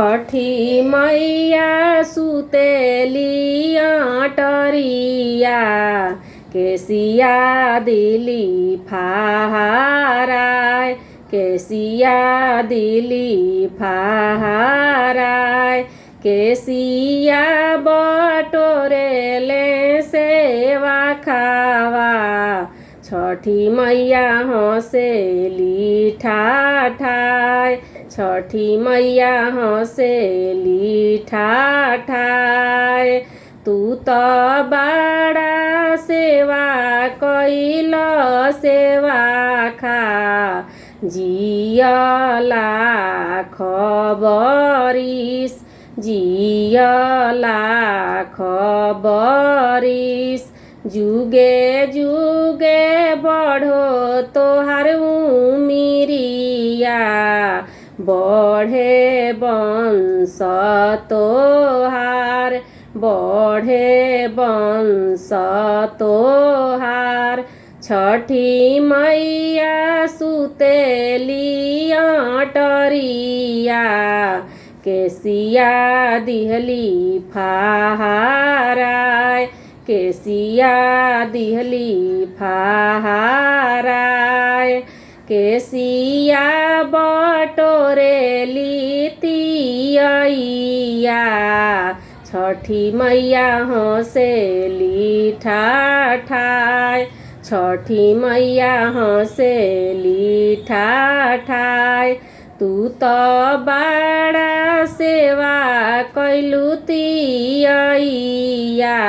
छठी मैया सुतेली अटरिया केसिया दिली फाहाराय केसिया दिली फाहाराय केसिया बटोरेले सेवा खावा छठी मैया हँसेली ठाठाय छठी मैया हँसेली ठाठाय तू त बड़ा सेवा कैल सेवा खा जियला खबरिस जियला खबरिस जुगे जुगे बढ़ो तोहार उमिरिया बढ़े वंश तोहार बढ़े वंश तोहार छठी मैया सुतेली अटरिया केसिया दिहली फाहाराय केसिया दिहली फाहाराय केसिया बटोरेली तियैया छठी मैया हँसेली ठाठाय छठी मैया हँसेली ठाठाय तू त बड़ा सेवा कैलू तियैया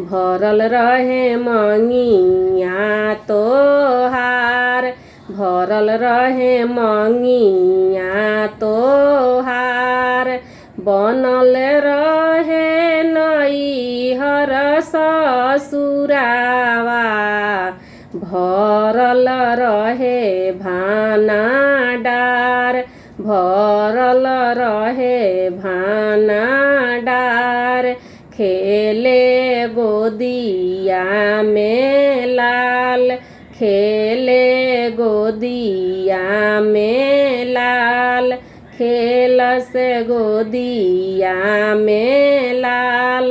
भरल रहे मंगिया तोहार भरल रहे मंगिया तोहार बनल रहे नैहर ससुरावा भरल रहे भानाडार भरल रहे भानाडार खेले गोदिया में लाल खेले गोदिया में लाल खेल से गोदिया में लाल।